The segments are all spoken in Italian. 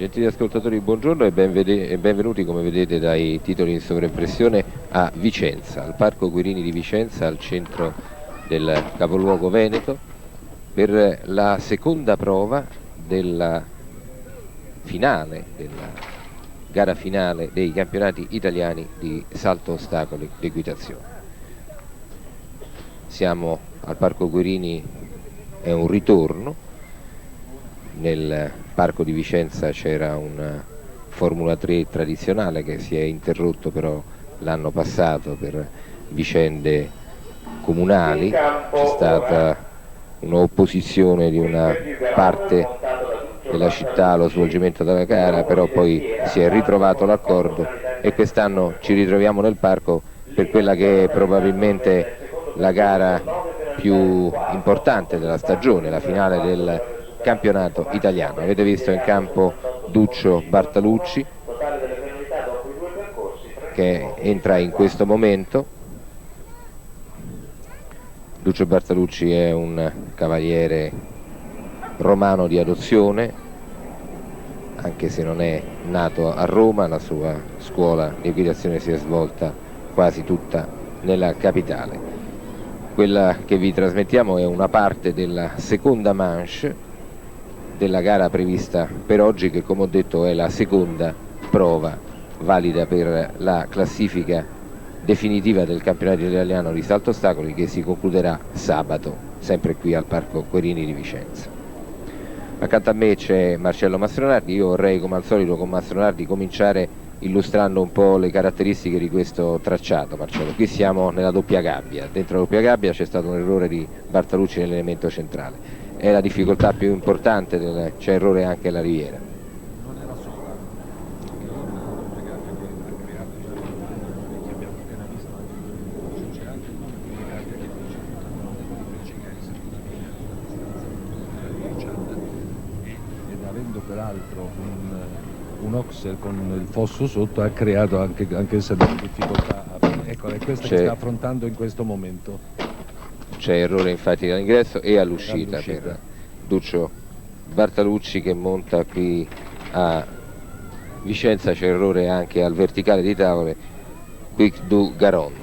Gentili ascoltatori, buongiorno e benvenuti, come vedete dai titoli in sovraimpressione, a Vicenza, al Parco Querini di Vicenza, al centro del capoluogo veneto, per la seconda prova della gara finale dei campionati italiani di salto ostacoli d'equitazione. Siamo al Parco Querini, è un ritorno. Nel Parco di Vicenza c'era un Formula 3 tradizionale che si è interrotto però l'anno passato per vicende comunali. C'è stata un'opposizione di una parte della città allo svolgimento della gara, però poi si è ritrovato l'accordo e quest'anno ci ritroviamo nel parco per quella che è probabilmente la gara più importante della stagione, la finale del campionato italiano. Avete visto in campo Duccio Bartalucci che entra in questo momento. Duccio Bartalucci è un cavaliere romano di adozione, anche se non è nato a Roma, la sua scuola di equitazione si è svolta quasi tutta nella capitale. Quella che vi trasmettiamo è una parte della seconda manche della gara prevista per oggi, che come ho detto è la seconda prova valida per la classifica definitiva del campionato italiano di salto ostacoli, che si concluderà sabato sempre qui al Parco Querini di Vicenza. Accanto a me c'è Marcello Mastronardi. Io vorrei, come al solito con Mastronardi, cominciare illustrando un po' le caratteristiche di questo tracciato. Marcello, qui siamo nella doppia gabbia, dentro la doppia gabbia c'è stato un errore di Bartalucci nell'elemento centrale. È la difficoltà più importante, c'è errore anche alla riviera. Non era sola, che abbiamo appena visto, c'è anche il nome di gabbia che dice ed avendo peraltro un oxer con il fosso sotto ha creato anche essa delle difficoltà. Ecco, è questa che sta affrontando in questo momento. C'è errore infatti all'ingresso e all'uscita per Duccio Bartalucci che monta qui a Vicenza. C'è errore anche al verticale di tavole, Quick du Garon.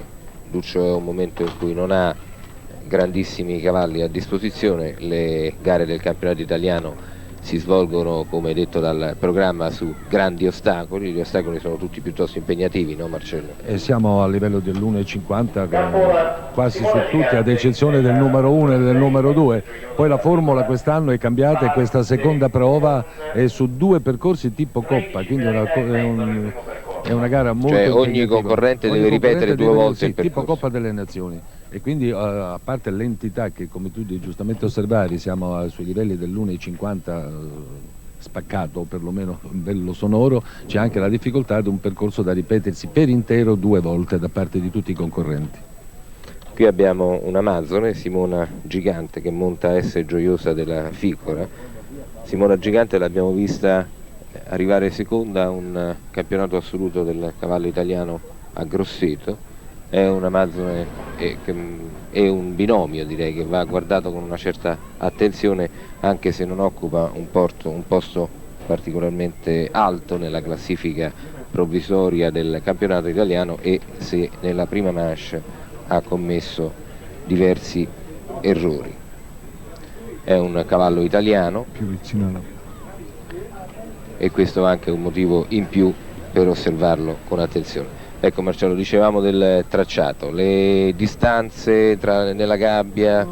Duccio è un momento in cui non ha grandissimi cavalli a disposizione. Le gare del campionato italiano si svolgono, come detto dal programma, su grandi ostacoli. Gli ostacoli sono tutti piuttosto impegnativi, no Marcello? E siamo a livello dell'1,50 quasi su tutti, ad eccezione del numero 1 e del numero 2. Poi la formula quest'anno è cambiata e questa seconda prova è su 2 percorsi tipo coppa, quindi è una gara molto impegnativa. Ogni concorrente deve ripetere 2 volte il percorso. Tipo Coppa delle Nazioni. E quindi a parte l'entità che, come tu giustamente osservavi, siamo sui livelli dell'1,50 spaccato, o perlomeno bello sonoro, c'è anche la difficoltà di un percorso da ripetersi per intero 2 volte da parte di tutti i concorrenti. Qui abbiamo un'amazzone, Simona Gigante, che monta S Gioiosa della Ficora. Simona Gigante l'abbiamo vista arrivare seconda a un campionato assoluto del cavallo italiano a Grosseto. È un'amazzone e un binomio, direi, che va guardato con una certa attenzione, anche se non occupa un posto particolarmente alto nella classifica provvisoria del campionato italiano, e se nella prima manche ha commesso diversi errori. È un cavallo italiano Più vicino alla... e questo è anche un motivo in più per osservarlo con attenzione. Ecco Marcello, dicevamo del tracciato, le distanze nella gabbia.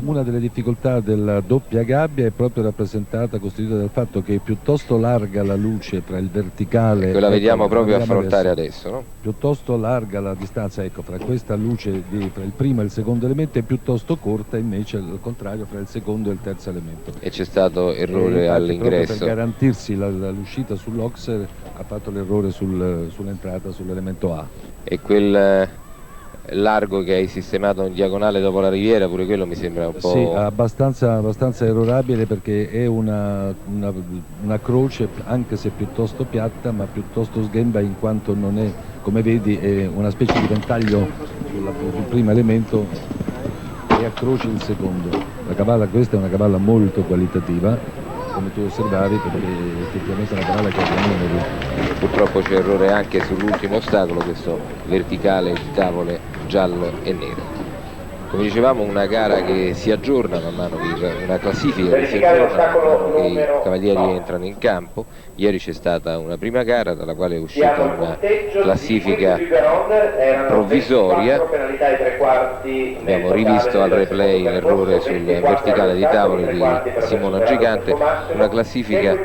Una delle difficoltà della doppia gabbia è proprio costituita dal fatto che è piuttosto larga la luce tra il verticale, la vediamo proprio affrontare adesso, no? Piuttosto larga la distanza, ecco, fra questa luce tra il primo e il secondo elemento, è piuttosto corta invece al contrario fra il secondo e il terzo elemento. E c'è stato errore all'ingresso. Per garantirsi l'uscita sull'Oxer ha fatto l'errore sull'entrata sull'elemento A. E quel largo che hai sistemato in diagonale dopo la riviera, pure quello mi sembra un po'... Sì, abbastanza errorabile, perché è una croce, anche se piuttosto piatta, ma piuttosto sghemba, in quanto non è, come vedi, è una specie di ventaglio sul primo elemento e a croce il secondo. Questa è una cavalla molto qualitativa, come tu osservavi, perché effettivamente è una gara che ha dei numeri. Purtroppo c'è errore anche sull'ultimo ostacolo, questo verticale di tavole giallo e nero. Come dicevamo, una gara che si aggiorna man mano, una classifica che si aggiorna man mano che i cavalieri entrano in campo. Ieri c'è stata una prima gara dalla quale è uscita una classifica provvisoria. Abbiamo rivisto al replay l'errore sul verticale di tavole di Simona Gigante, una classifica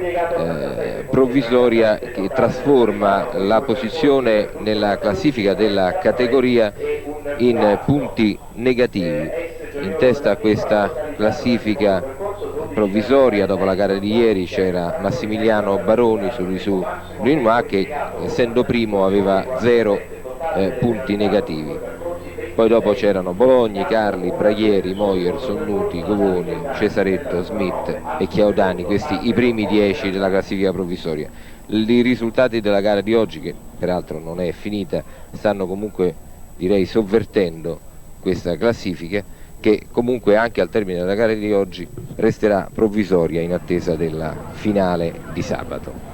provvisoria che trasforma la posizione nella classifica della categoria in punti negativi. In testa a questa classifica provvisoria dopo la gara di ieri c'era Massimiliano Baroni su Linois, che essendo primo aveva 0 punti negativi. Poi dopo c'erano Bologni, Carli, Braghieri, Moyer, Sonnuti, Govoni, Cesaretto, Smith e Chiaudani, questi i primi 10 della classifica provvisoria. I risultati della gara di oggi, che peraltro non è finita, stanno comunque, direi, sovvertendo questa classifica, che comunque anche al termine della gara di oggi resterà provvisoria in attesa della finale di sabato.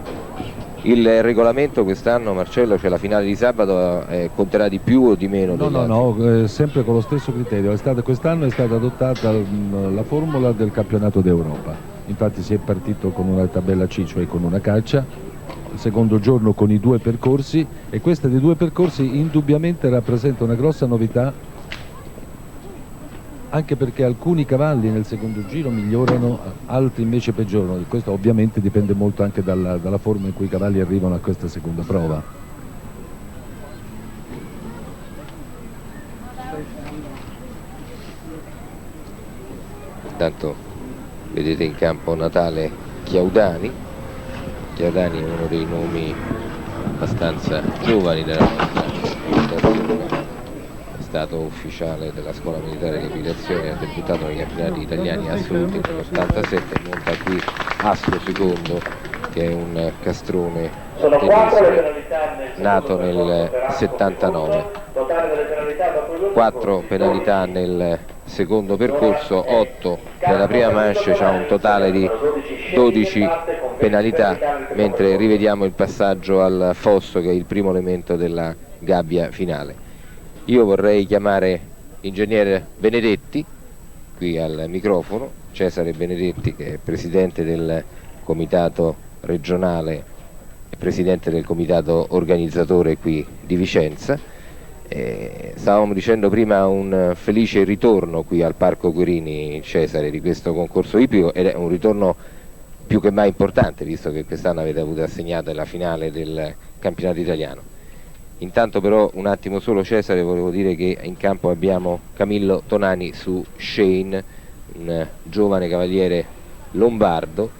Il regolamento quest'anno, Marcello, cioè la finale di sabato, conterà di più o di meno? No, sempre con lo stesso criterio. Quest'anno è stata adottata la formula del campionato d'Europa. Infatti si è partito con una tabella C, cioè con una caccia, il secondo giorno con i 2 percorsi, e questa dei 2 percorsi indubbiamente rappresenta una grossa novità, anche perché alcuni cavalli nel secondo giro migliorano, altri invece peggiorano. Questo ovviamente dipende molto anche dalla forma in cui i cavalli arrivano a questa seconda prova. Intanto vedete in campo Natale Chiaudani. Chiaudani è uno dei nomi abbastanza giovani della nostra nazione. È stato ufficiale della scuola militare di equitazione, ha debuttato nei campionati italiani assoluti nell'87, monta qui Astro Secondo, che è un castrone tedesco nato nel 79. 4 penalità nel secondo percorso, 8 nella prima manche, c'ha un totale di 12 penalità, mentre rivediamo il passaggio al fosso, che è il primo elemento della gabbia finale. Io vorrei chiamare l'ingegnere Benedetti qui al microfono, Cesare Benedetti, che è presidente del comitato regionale e presidente del comitato organizzatore qui di Vicenza. Stavamo dicendo prima un felice ritorno qui al Parco Querini, Cesare, di questo concorso ippico, ed è un ritorno più che mai importante, visto che quest'anno avete avuto assegnato la finale del campionato italiano. Intanto però un attimo solo, Cesare, volevo dire che in campo abbiamo Camillo Tonani su Shane, un giovane cavaliere lombardo,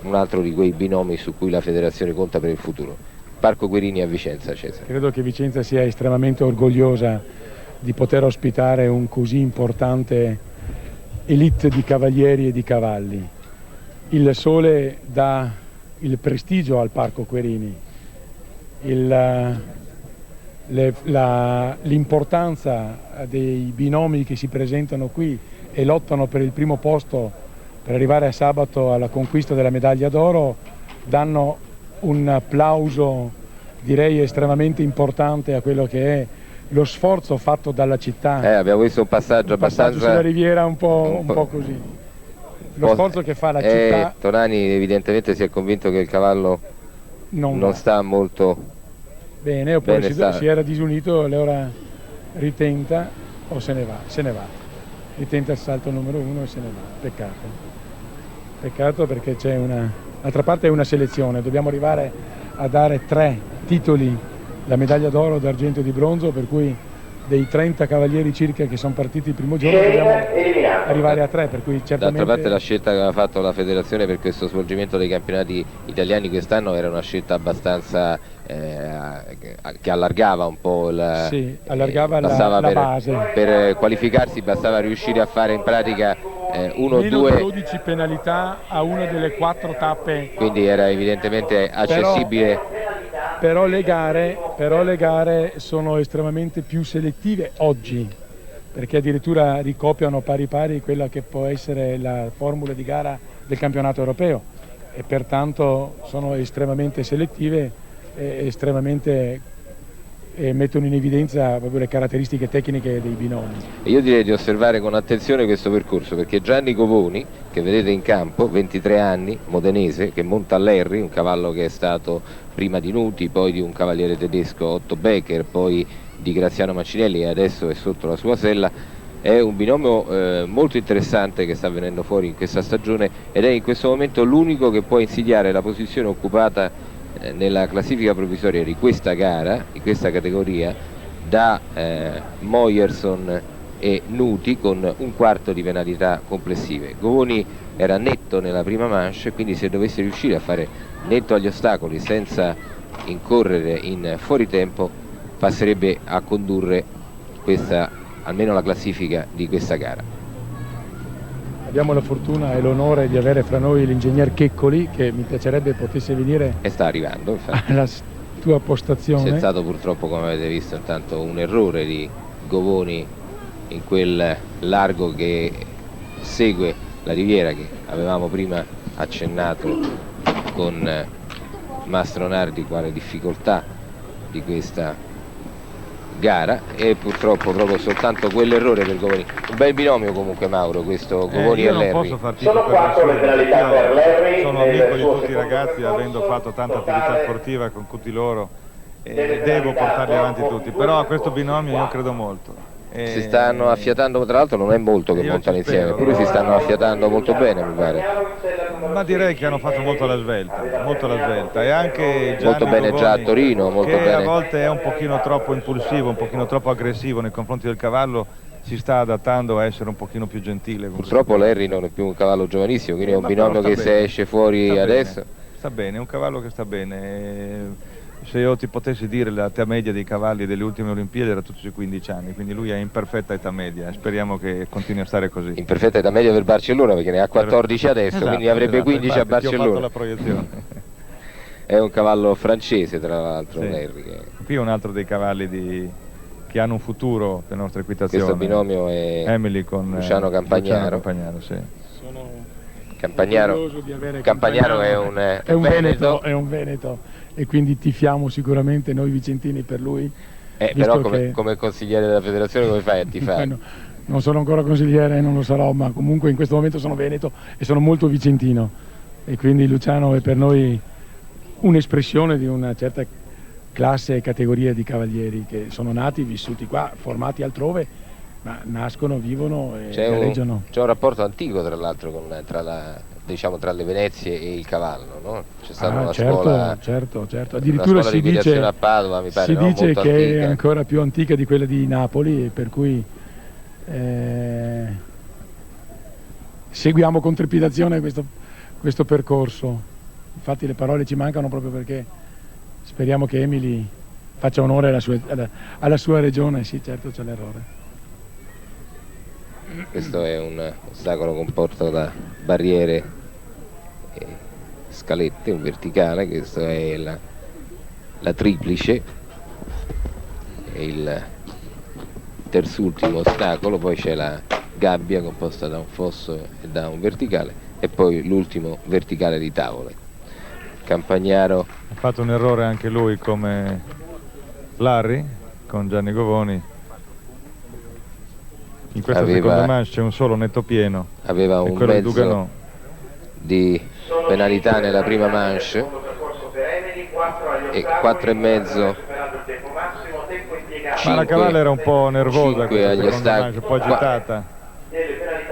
un altro di quei binomi su cui la federazione conta per il futuro. Parco Querini a Vicenza, Cesare. Credo che Vicenza sia estremamente orgogliosa di poter ospitare un così importante elite di cavalieri e di cavalli. Il sole dà il prestigio al Parco Querini, l'importanza dei binomi che si presentano qui e lottano per il primo posto per arrivare a sabato alla conquista della medaglia d'oro danno un applauso, direi, estremamente importante a quello che è lo sforzo fatto dalla città. Abbiamo visto un passaggio abbastanza sulla riviera un po' così. Lo sforzo che fa la città. Tonani evidentemente si è convinto che il cavallo non sta molto bene, oppure si era disunito, allora ritenta o se ne va. Ritenta il salto numero 1 e se ne va. Peccato perché c'è d'altra parte è una selezione, dobbiamo arrivare a dare 3 titoli, la medaglia d'oro, d'argento e di bronzo, per cui dei 30 cavalieri circa che sono partiti il primo giorno dobbiamo arrivare a 3, per cui certamente... D'altra parte la scelta che aveva fatto la federazione per questo svolgimento dei campionati italiani quest'anno era una scelta abbastanza che allargava un po' la base. Per qualificarsi bastava riuscire a fare in pratica 1 o 2 12 penalità a una delle 4 tappe, quindi era evidentemente accessibile. Però le gare sono estremamente più selettive oggi, perché addirittura ricopiano pari quella che può essere la formula di gara del campionato europeo. e pertanto sono estremamente selettive e estremamente mettono in evidenza proprio le caratteristiche tecniche dei binomi. Io direi di osservare con attenzione questo percorso, perché Gianni Govoni, che vedete in campo, 23 anni, modenese, che monta Larry, un cavallo che è stato prima di Nuti, poi di un cavaliere tedesco, Otto Becker, poi di Graziano Macinelli e adesso è sotto la sua sella. È un binomio molto interessante che sta venendo fuori in questa stagione ed è in questo momento l'unico che può insidiare la posizione occupata nella classifica provvisoria di questa gara, di questa categoria, da Moyerson e Nuti, con un quarto di penalità complessive. Govoni era netto nella prima manche, quindi se dovesse riuscire a fare netto agli ostacoli senza incorrere in fuoritempo, passerebbe a condurre questa, almeno la classifica di questa gara. Abbiamo la fortuna e l'onore di avere fra noi l'ingegner Checcoli, che mi piacerebbe potesse venire e sta arrivando, infatti, alla tua postazione. C'è stato purtroppo, come avete visto, intanto un errore di Govoni in quel largo che segue la riviera che avevamo prima accennato con Mastronardi quale difficoltà di questa gara, e purtroppo proprio soltanto quell'errore per Govoni. Un bel binomio comunque, Mauro, questo Govoni e Larry. Sono 4 le penalità per Larry. Sono amico di tutti i ragazzi, avendo fatto tanta attività sportiva con tutti loro, e devo portarli avanti tutti, però a questo binomio io credo molto. Si stanno affiatando, tra l'altro non è molto che montano insieme, eppure si stanno affiatando molto bene, mi pare. Ma direi che hanno fatto molto alla svelta, e anche Gianni molto bene Govoni, già a Torino, molto che bene. A volte è un pochino troppo impulsivo, un pochino troppo aggressivo nei confronti del cavallo, si sta adattando a essere un pochino più gentile. Purtroppo Larry non è più un cavallo giovanissimo, quindi è un binomio che se esce fuori adesso sta bene, è un cavallo che sta bene. Se io ti potessi dire l'età media dei cavalli delle ultime Olimpiadi era tutti sui 15 anni, quindi lui è in perfetta età media, speriamo che continui a stare così. In perfetta età media per Barcellona, perché ne ha 14 adesso, esatto, quindi avrebbe 15 a Barcellona. Ho fatto la proiezione. È un cavallo francese, tra l'altro, sì. Larry. Qui è un altro dei cavalli che hanno un futuro per nostra equitazione. Questo binomio è Emily con Luciano Campagnaro. Sì. Campagnaro è un Veneto, è un Veneto, e quindi tifiamo sicuramente noi vicentini per lui. Però come consigliere della federazione come fai a tifare? Bueno, non sono ancora consigliere, non lo sarò, ma comunque in questo momento sono veneto e sono molto vicentino, e quindi Luciano è per noi un'espressione di una certa classe e categoria di cavalieri che sono nati, vissuti qua, formati altrove, ma nascono, vivono e gareggiano. C'è un rapporto antico, tra l'altro, tra le Venezie e il cavallo, no? C'è stata una scuola, certo. Addirittura si dice, a Padova, mi pare, che antica. È ancora più antica di quella di Napoli, per cui seguiamo con trepidazione questo percorso. Infatti le parole ci mancano proprio perché speriamo che Emily faccia onore alla sua regione. Sì, certo, c'è l'errore. Questo è un ostacolo composto da barriere e scalette, un verticale. Questo è la triplice, e il terzultimo ostacolo, poi c'è la gabbia composta da un fosso e da un verticale, e poi l'ultimo verticale di tavole. Campagnaro ha fatto un errore anche lui come Larry con Gianni Govoni. In questa seconda manche c'è un solo netto pieno, aveva un mezzo di penalità nella prima manche e 4,5. Ma la cavalla era un po' nervosa, agli manche, un po' agitata.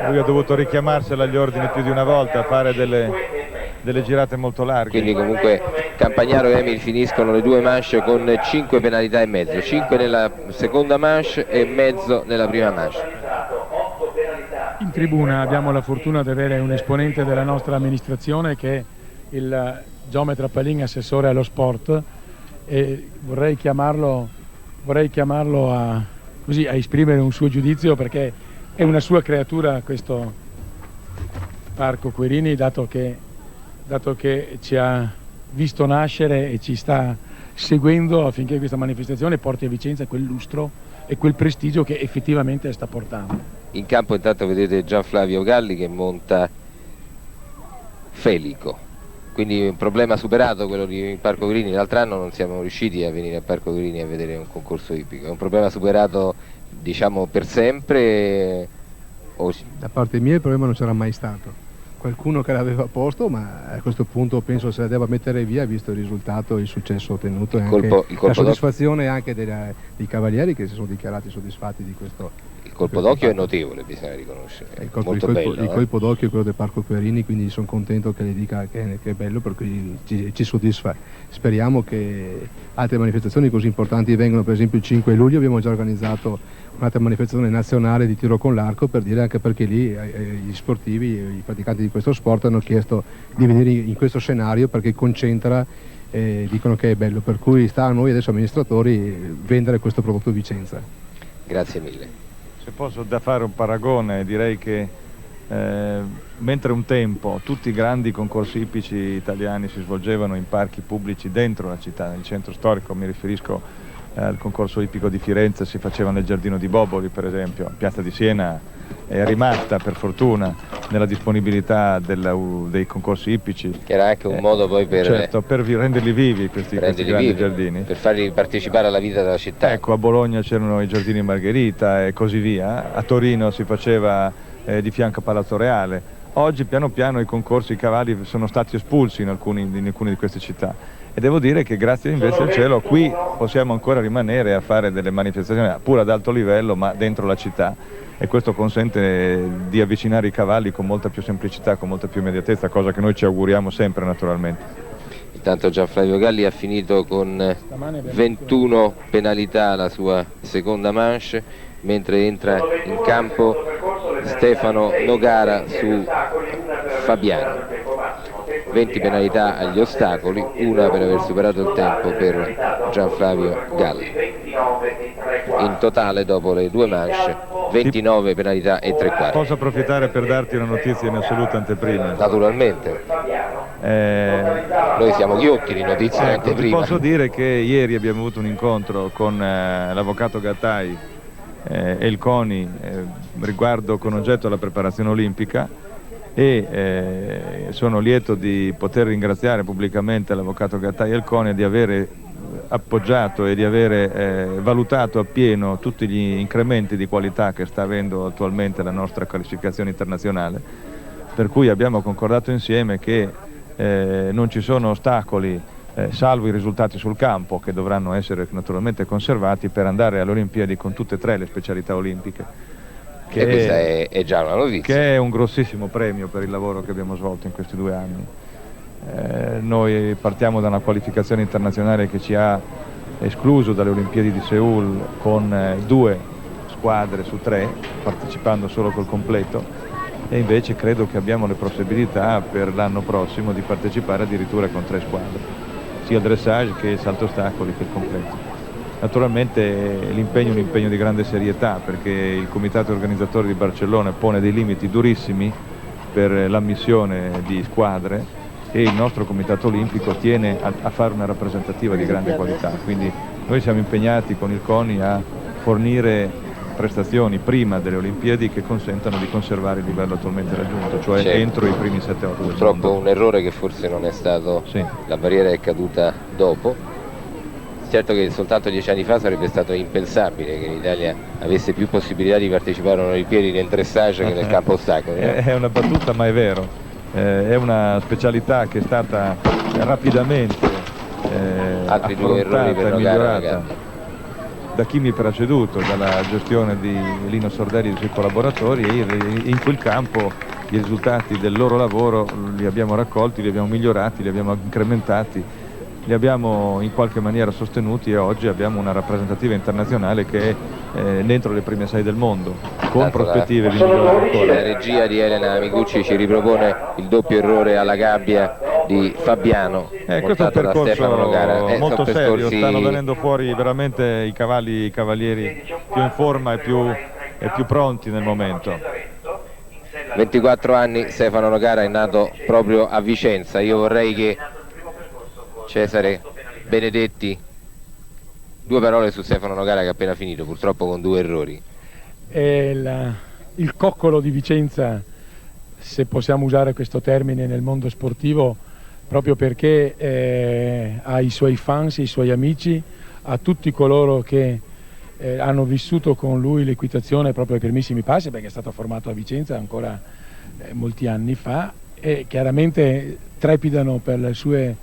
Lui ha dovuto richiamarsela agli ordini più di una volta, fare delle girate molto larghe. Quindi comunque Campagnaro e Emil finiscono le due manche con 5 penalità e mezzo, 5 nella seconda manche e mezzo nella prima manche. In tribuna abbiamo la fortuna di avere un esponente della nostra amministrazione che è il geometra Palin, assessore allo sport, e vorrei chiamarlo a esprimere un suo giudizio, perché è una sua creatura questo Parco Querini, dato che ci ha visto nascere e ci sta seguendo affinché questa manifestazione porti a Vicenza quel lustro e quel prestigio che effettivamente sta portando. In campo intanto vedete Gian Flavio Galli che monta Felico. Quindi un problema superato quello di Parco Guerini. L'altro anno non siamo riusciti a venire a Parco Guerini a vedere un concorso ippico. È un problema superato, diciamo, per sempre? Da parte mia il problema non c'era mai stato. Qualcuno che l'aveva posto, ma a questo punto penso se la debba mettere via, visto il risultato, il successo ottenuto e anche la soddisfazione anche dei cavalieri che si sono dichiarati soddisfatti di questo. Il colpo d'occhio è notevole, bisogna riconoscere. Il colpo d'occhio è quello del Parco Guerini, quindi sono contento che le dica che è bello, per cui ci soddisfa. Speriamo che altre manifestazioni così importanti vengano. Per esempio il 5 luglio abbiamo già organizzato un'altra manifestazione nazionale di tiro con l'arco, per dire, anche perché lì gli sportivi, i praticanti di questo sport hanno chiesto di venire in questo scenario perché concentra, dicono che è bello, per cui sta a noi adesso amministratori vendere questo prodotto Vicenza. Grazie mille. Se posso da fare un paragone, direi che mentre un tempo tutti i grandi concorsi ippici italiani si svolgevano in parchi pubblici dentro la città, nel centro storico, mi riferisco al concorso ippico di Firenze, si faceva nel Giardino di Boboli per esempio, Piazza di Siena è rimasta per fortuna nella disponibilità dei concorsi ippici. Che era anche un modo poi per, certo, per renderli vivi questi grandi giardini. Per farli partecipare alla vita della città. Ecco, a Bologna c'erano i Giardini Margherita e così via, a Torino si faceva di fianco a Palazzo Reale. Oggi piano piano i concorsi, i cavalli sono stati espulsi in alcune di queste città. E devo dire che grazie invece al cielo qui possiamo ancora rimanere a fare delle manifestazioni pure ad alto livello ma dentro la città, e questo consente di avvicinare i cavalli con molta più semplicità, con molta più immediatezza, cosa che noi ci auguriamo sempre naturalmente. Intanto Gianflavio Galli ha finito con 21 penalità la sua seconda manche, mentre entra in campo Stefano Nogara su Fabiano. 20 penalità agli ostacoli, una per aver superato il tempo per Gianflavio Galli. In totale, dopo le due manche, 29 penalità e 3 quarti. Posso approfittare per darti una notizia in assoluta anteprima? Naturalmente. Noi siamo ghiotti di notizie in anteprima. Posso dire che ieri abbiamo avuto un incontro con l'avvocato Gattai e il CONI riguardo con oggetto alla preparazione olimpica, e sono lieto di poter ringraziare pubblicamente l'avvocato Gattai e il CONI di avere appoggiato e di avere valutato appieno tutti gli incrementi di qualità che sta avendo attualmente la nostra qualificazione internazionale, per cui abbiamo concordato insieme che non ci sono ostacoli, salvo i risultati sul campo che dovranno essere naturalmente conservati, per andare alle Olimpiadi con tutte e tre le specialità olimpiche. E questa è già una notizia. Che è un grossissimo premio per il lavoro che abbiamo svolto in questi 2 anni. Noi partiamo da una qualificazione internazionale che ci ha escluso dalle Olimpiadi di Seul con 2 squadre su 3, partecipando solo col completo, e invece credo che abbiamo le possibilità per l'anno prossimo di partecipare addirittura con 3 squadre, sia il dressage che il salto ostacoli che il completo. Naturalmente l'impegno è un impegno di grande serietà, perché il comitato organizzatore di Barcellona pone dei limiti durissimi per l'ammissione di squadre, e il nostro comitato olimpico tiene a fare una rappresentativa di grande qualità, quindi noi siamo impegnati con il CONI a fornire prestazioni prima delle Olimpiadi che consentano di conservare il livello attualmente raggiunto, cioè entro i primi 7-8 del mondo. Purtroppo un errore che forse non è stato, la barriera è caduta dopo. Certo che soltanto 10 anni fa sarebbe stato impensabile che l'Italia avesse più possibilità di partecipare alle Olimpiadi nel dressage che nel campo ostacoli. È una battuta, ma è vero. È una specialità che è stata rapidamente altri 2 errori per e migliorata da chi mi ha preceduto, dalla gestione di Lino Sordelli e dei suoi collaboratori, e in quel campo i risultati del loro lavoro li abbiamo raccolti, li abbiamo migliorati, li abbiamo incrementati, li abbiamo in qualche maniera sostenuti, e oggi abbiamo una rappresentativa internazionale che è dentro le prime 6 del mondo, con prospettive di migliorare ancora. La regia di Elena Migucci ci ripropone il doppio errore alla gabbia di Fabiano, questo è un percorso molto serio, stanno venendo fuori veramente i cavalieri più in forma e più pronti nel momento. 24 anni, Stefano Nogara è nato proprio a Vicenza. Io vorrei che Cesare Benedetti, 2 parole su Stefano Nogara che ha appena finito, purtroppo con 2 errori. Il coccolo di Vicenza, se possiamo usare questo termine nel mondo sportivo, proprio perché ha i suoi fans, i suoi amici, a tutti coloro che hanno vissuto con lui l'equitazione proprio ai primissimi passi, perché è stato formato a Vicenza ancora molti anni fa, e chiaramente trepidano per le sue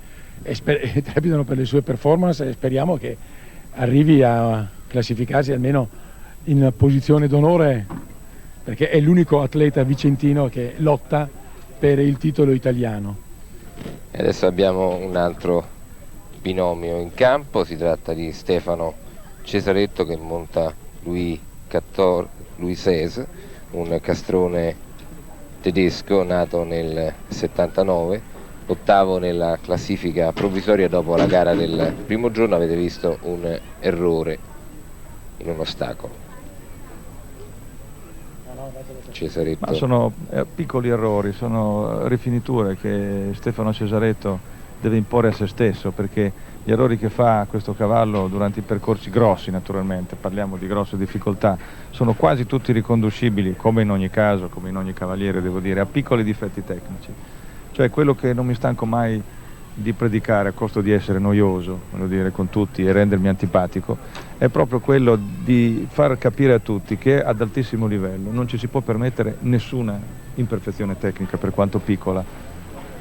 performance, e speriamo che arrivi a classificarsi almeno in posizione d'onore, perché è l'unico atleta vicentino che lotta per il titolo italiano. E adesso abbiamo un altro binomio in campo, si tratta di Stefano Cesaretto che monta Louis XVI, un castrone tedesco nato nel 79, ottavo nella classifica provvisoria dopo la gara del primo giorno. Avete visto un errore in un ostacolo. Cesaretto. Ma sono piccoli errori, sono rifiniture che Stefano Cesaretto deve imporre a se stesso, perché gli errori che fa questo cavallo durante i percorsi grossi, naturalmente, parliamo di grosse difficoltà, sono quasi tutti riconducibili, come in ogni caso, come in ogni cavaliere devo dire, a piccoli difetti tecnici. Cioè quello che non mi stanco mai di predicare a costo di essere noioso, voglio dire, con tutti e rendermi antipatico, è proprio quello di far capire a tutti che ad altissimo livello non ci si può permettere nessuna imperfezione tecnica, per quanto piccola,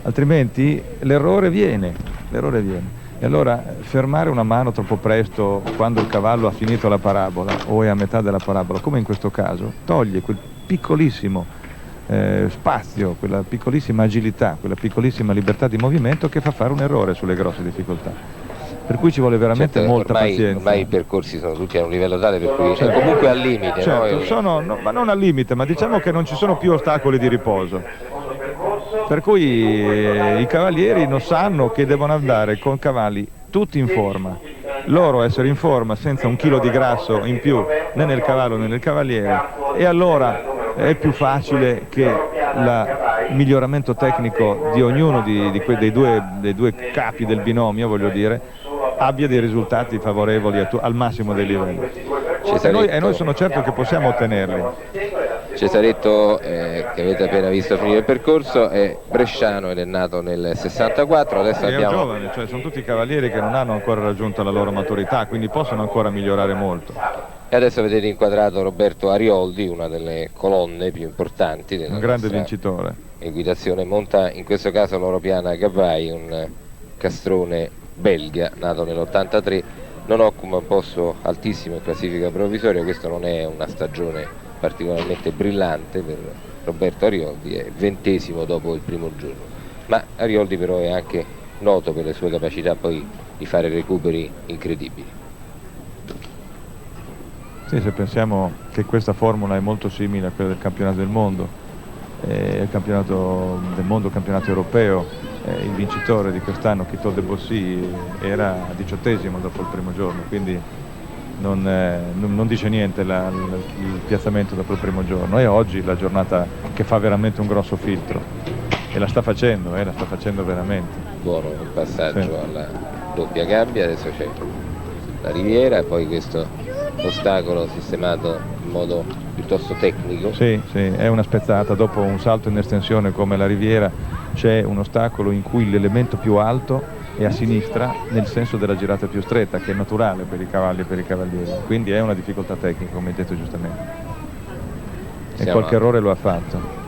altrimenti l'errore viene. E allora fermare una mano troppo presto quando il cavallo ha finito la parabola o è a metà della parabola, come in questo caso, toglie quel piccolissimo spazio, quella piccolissima agilità, quella piccolissima libertà di movimento che fa fare un errore sulle grosse difficoltà. Per cui ci vuole veramente molta pazienza. Ormai i percorsi sono tutti a un livello tale per cui è comunque al limite. Certo, no? ma non al limite, ma diciamo che non ci sono più ostacoli di riposo. Per cui i cavalieri non sanno che devono andare con cavalli tutti in forma. Loro essere in forma senza un chilo di grasso in più né nel cavallo né nel cavaliere, e allora è più facile che il miglioramento tecnico di ognuno dei due capi del binomio, voglio dire, abbia dei risultati favorevoli al massimo dei livelli. E noi sono certo che possiamo ottenerli. Cesaretto, che avete appena visto finire il percorso, è bresciano ed è nato nel 64. Adesso è un giovane, cioè sono tutti cavalieri che non hanno ancora raggiunto la loro maturità, quindi possono ancora migliorare molto. E adesso vedete inquadrato Roberto Arioldi, una delle colonne più importanti della un grande vincitore. Equitazione. Monta in questo caso l'Oropiana Gavai, un castrone belga nato nell'83, non occupa un posto altissimo in classifica provvisoria. Questa non è una stagione particolarmente brillante per Roberto Arioldi, è 20° dopo il primo giorno, ma Arioldi però è anche noto per le sue capacità poi di fare recuperi incredibili. Sì, se pensiamo che questa formula è molto simile a quella del campionato del mondo, il campionato del mondo, campionato europeo, il vincitore di quest'anno, Quito de Bossy, era 18° dopo il primo giorno, quindi non dice niente il piazzamento dopo il primo giorno. E oggi la giornata che fa veramente un grosso filtro, e la sta facendo veramente. Buono il passaggio alla doppia gabbia, adesso c'è la riviera e poi questo ostacolo sistemato in modo piuttosto tecnico. Sì, è una spezzata, dopo un salto in estensione come la riviera c'è un ostacolo in cui l'elemento più alto è a sinistra nel senso della girata più stretta, che è naturale per i cavalli e per i cavalieri, quindi è una difficoltà tecnica, come hai detto giustamente, e qualche errore lo ha fatto.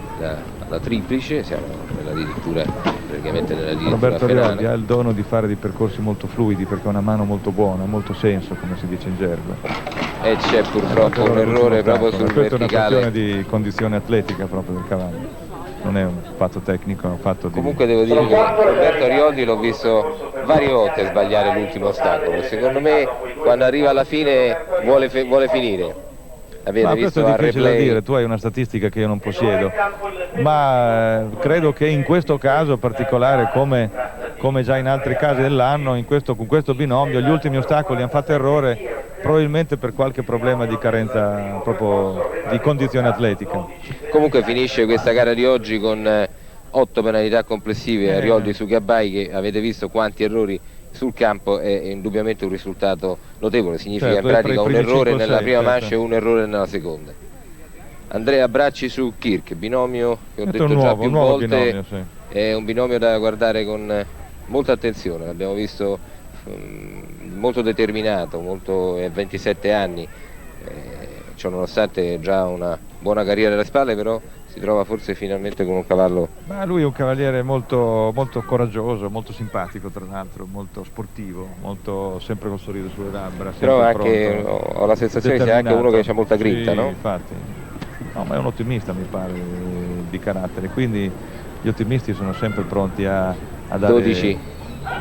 La triplice, siamo addirittura praticamente nella dirittura Roberto finale. Arioldi ha il dono di fare dei percorsi molto fluidi, perché ha una mano molto buona, molto senso, come si dice in gergo. E c'è purtroppo un errore proprio sul verticale. Questa è una questione di condizione atletica proprio del cavallo, non è un fatto tecnico, è un fatto di... Comunque devo dire che Roberto Arioldi l'ho visto varie volte sbagliare l'ultimo ostacolo. Secondo me quando arriva alla fine vuole finire. Ma questo è difficile da dire, tu hai una statistica che io non possiedo, ma credo che in questo caso particolare, come già in altri casi dell'anno, con questo binomio, gli ultimi ostacoli hanno fatto errore, probabilmente per qualche problema di carenza proprio di condizione atletica. Comunque finisce questa gara di oggi con 8 penalità complessive. Arioldi su Gabbai, che avete visto quanti errori sul campo, è indubbiamente un risultato notevole, significa in pratica un errore nella prima manche e un errore nella seconda. Andrea Bracci su Kirk, binomio che ho detto già più volte, binomio, sì. È un binomio da guardare con molta attenzione, l'abbiamo visto molto determinato, molto, 27 anni, ciononostante già una buona carriera alle spalle, però si trova forse finalmente con un cavallo. Ma lui è un cavaliere molto, molto coraggioso, molto simpatico, tra l'altro, molto sportivo, molto, sempre col sorriso sulle labbra. Però anche ho la sensazione che sia anche uno che ha molta grinta, sì, no? Infatti. No, ma è un ottimista, mi pare, di carattere, quindi gli ottimisti sono sempre pronti a dare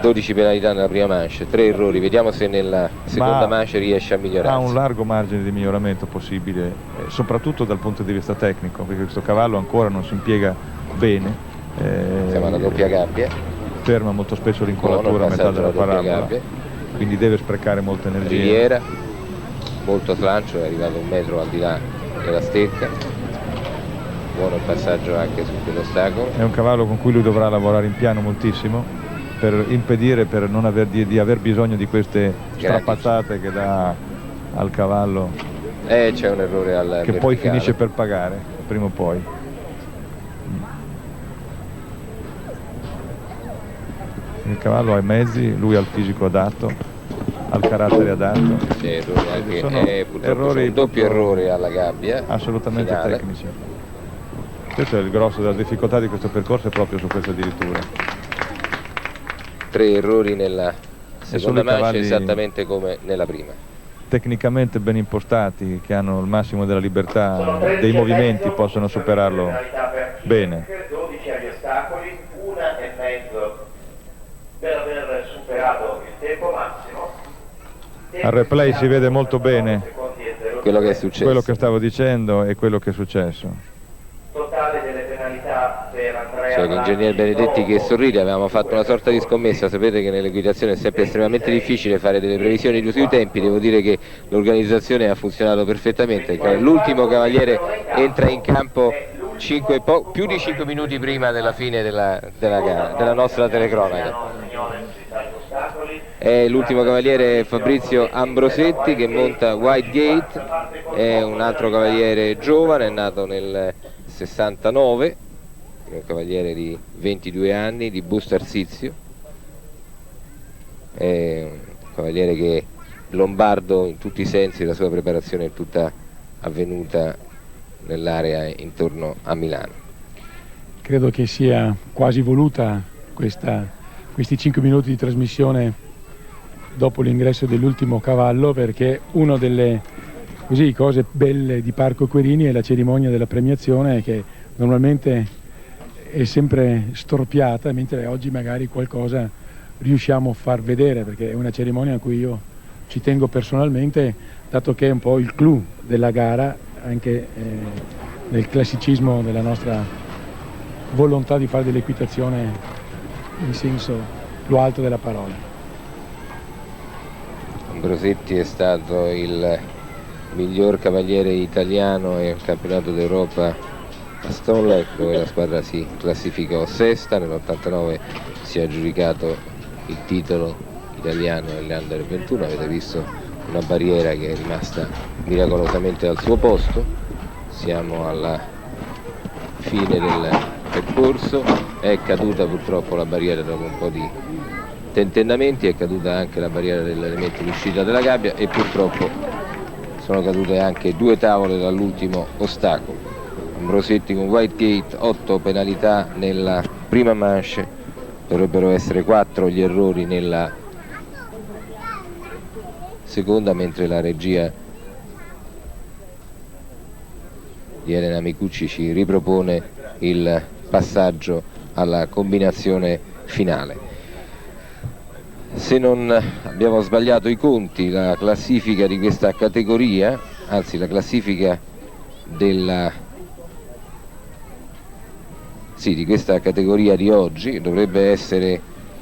12 penalità nella prima manche, 3 errori, vediamo se nella seconda manche riesce a migliorare. Ha un largo margine di miglioramento possibile, soprattutto dal punto di vista tecnico, perché questo cavallo ancora non si impiega bene. Siamo alla doppia gabbia. Ferma molto spesso l'incolatura a metà della parabola, quindi deve sprecare molta energia. Riviera, molto slancio, è arrivato 1 metro al di là della stecca. Buono il passaggio anche su quell'ostacolo. È un cavallo con cui lui dovrà lavorare in piano moltissimo per impedire, per non aver di aver bisogno di queste strapazzate che dà al cavallo, c'è un errore al che verticale. poi finisce per pagare prima o poi. Il cavallo ha i mezzi, lui ha il fisico adatto, ha il carattere adatto. C'è errori anche, errori, un doppio errore alla gabbia, assolutamente finale. Tecnici. Questo è il grosso della difficoltà di questo percorso, è proprio su questa addirittura. 3 errori nella seconda manche, cavalli esattamente come nella prima. Tecnicamente ben impostati, che hanno il massimo della libertà dei movimenti, possono superarlo bene. 12 agli ostacoli, 1,5 per aver superato il tempo massimo. Al replay si vede molto bene quello che è successo, quello che stavo dicendo e quello che è successo. Totale delle penalità per Andrea. C'è l'ingegner Benedetti che sorride. Avevamo fatto una sorta di scommessa, sapete che nell'equitazione è sempre estremamente difficile fare delle previsioni sui tempi. Devo dire che l'organizzazione ha funzionato perfettamente. L'ultimo cavaliere entra in campo più di 5 minuti prima della fine della gara, della nostra telecronaca. È l'ultimo cavaliere Fabrizio Ambrosetti che monta Whitegate, è un altro cavaliere giovane, è nato nel 69, è un cavaliere di 22 anni, di busto arsizio, è un cavaliere che lombardo in tutti i sensi, la sua preparazione è tutta avvenuta nell'area intorno a Milano. Credo che sia quasi voluta questi 5 minuti di trasmissione dopo l'ingresso dell'ultimo cavallo, perché una delle cose belle di Parco Querini è la cerimonia della premiazione, che normalmente è sempre storpiata, mentre oggi magari qualcosa riusciamo a far vedere, perché è una cerimonia a cui io ci tengo personalmente, dato che è un po' il clou della gara, anche nel classicismo della nostra volontà di fare dell'equitazione in senso più alto della parola. Ambrosetti è stato il miglior cavaliere italiano nel campionato d'Europa a Stone Lake, dove la squadra si classificò sesta. Nell'89 si è aggiudicato il titolo italiano negli Under 21. Avete visto una barriera che è rimasta miracolosamente al suo posto. Siamo alla fine del percorso, è caduta purtroppo la barriera dopo un po' di tentennamenti, è caduta anche la barriera dell'elemento di uscita della gabbia e purtroppo sono cadute anche 2 tavole dall'ultimo ostacolo. Ambrosetti con Whitegate, 8 penalità nella prima manche, dovrebbero essere 4 gli errori nella seconda, mentre la regia di Elena Micucci ci ripropone il passaggio alla combinazione finale. Se non abbiamo sbagliato i conti, la classifica di questa categoria, anzi la classifica di questa categoria di oggi dovrebbe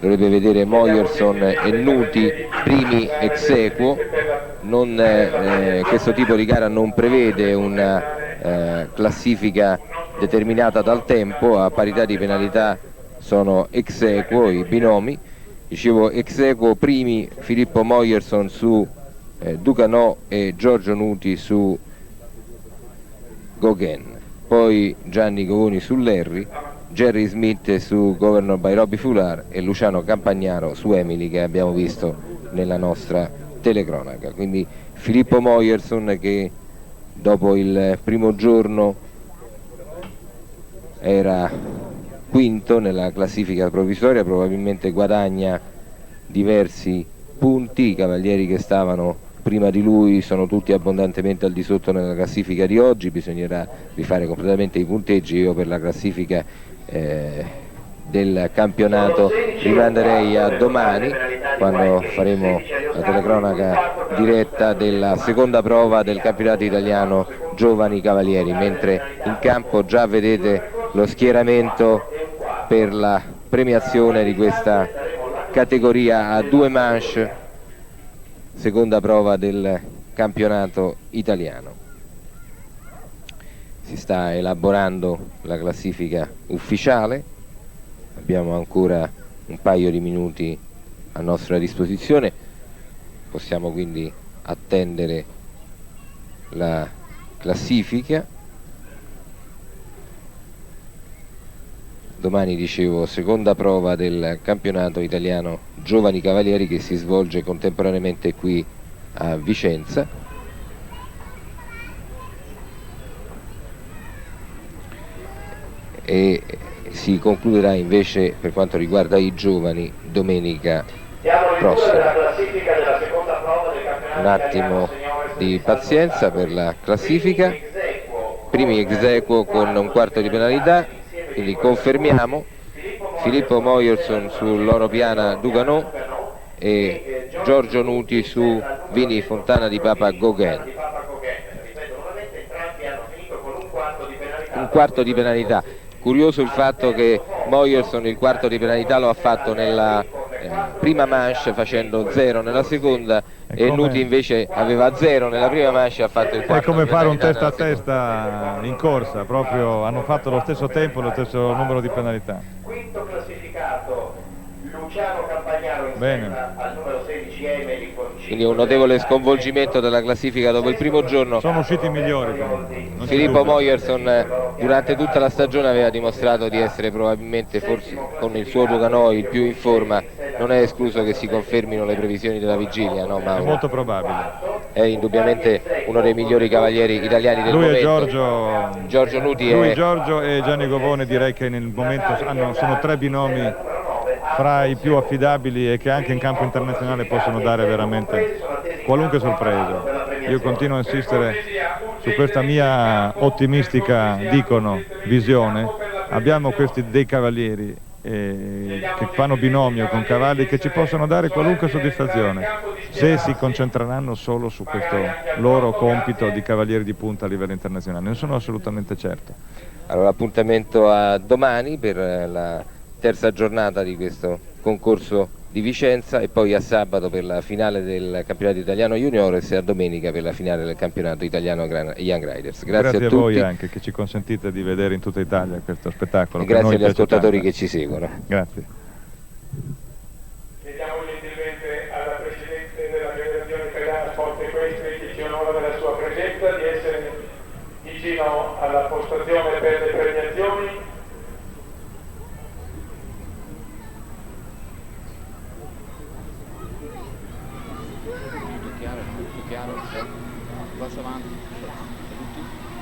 vedere Moyerson e Nuti primi ex aequo. Questo tipo di gara non prevede una classifica determinata dal tempo, a parità di penalità sono ex aequo i binomi. Dicevo ex aequo primi Filippo Moyerson su Ducanò e Giorgio Nuti su Gauguin, poi Gianni Govoni su Lerri, Jerry Smith su Governor by Robbie Fuller e Luciano Campagnaro su Emily, che abbiamo visto nella nostra telecronaca. Quindi Filippo Moyerson, che dopo il primo giorno era quinto nella classifica provvisoria, probabilmente guadagna diversi punti. I cavalieri che stavano prima di lui sono tutti abbondantemente al di sotto nella classifica di oggi, bisognerà rifare completamente i punteggi. Io per la classifica del campionato rimanderei a domani, quando faremo la telecronaca diretta della seconda prova del campionato italiano giovani cavalieri, mentre in campo già vedete lo schieramento per la premiazione di questa categoria a 2 manche, seconda prova del campionato italiano. Si sta elaborando la classifica ufficiale, abbiamo ancora un paio di minuti a nostra disposizione, possiamo quindi attendere la classifica. Domani, dicevo, seconda prova del campionato italiano giovani cavalieri, che si svolge contemporaneamente qui a Vicenza. E si concluderà invece, per quanto riguarda i giovani, domenica prossima. Un attimo di pazienza per la classifica. Primi ex aequo con un quarto di penalità, quindi confermiamo Filippo Moyerson sull'Oro Piana Duganò e Giorgio Nuti su Vini Fontana di Papa Gauguin. Un quarto di penalità. Curioso il fatto che Moyerson il quarto di penalità lo ha fatto nella prima manche, facendo 0 nella seconda, e Nuti invece aveva 0 nella prima manche e ha fatto il quarto. È come di fare un penalità testa a testa in corsa, proprio hanno fatto lo stesso tempo e lo stesso numero di penalità. Quinto classificato Luciano Campagnaro Bene. al numero 16 Emily con 5. Quindi un notevole sconvolgimento della classifica dopo il primo giorno. Sono usciti i migliori. Filippo Moyerson durante tutta la stagione aveva dimostrato di essere probabilmente, forse con il suo Duganò, il più in forma. Non è escluso che si confermino le previsioni della vigilia, no Mauro? È molto probabile. È indubbiamente uno dei migliori cavalieri italiani del Lui momento. e Giorgio Nuti Lui, è... Giorgio e Gianni Govone, direi che nel momento sono 3 binomi fra i più affidabili e che anche in campo internazionale possono dare veramente qualunque sorpresa. Io continuo a insistere su questa mia ottimistica, dicono, visione. Abbiamo questi dei cavalieri che fanno binomio con cavalli che ci possono dare qualunque soddisfazione, se si concentreranno solo su questo loro compito di cavalieri di punta a livello internazionale. Ne sono assolutamente certo. Allora, appuntamento a domani per la terza giornata di questo concorso di Vicenza, e poi a sabato per la finale del campionato italiano juniores e a domenica per la finale del campionato italiano Young Riders. Grazie a tutti. Voi anche che ci consentite di vedere in tutta Italia questo spettacolo. E grazie agli ascoltatori che ci seguono. Grazie. Chiediamo gentilmente alla Presidente della Federazione Italiana Sport Equestri, che ci onora della sua presenza, di essere vicino alla postazione per le premiazioni. Tutto chiaro, passo avanti, saluti.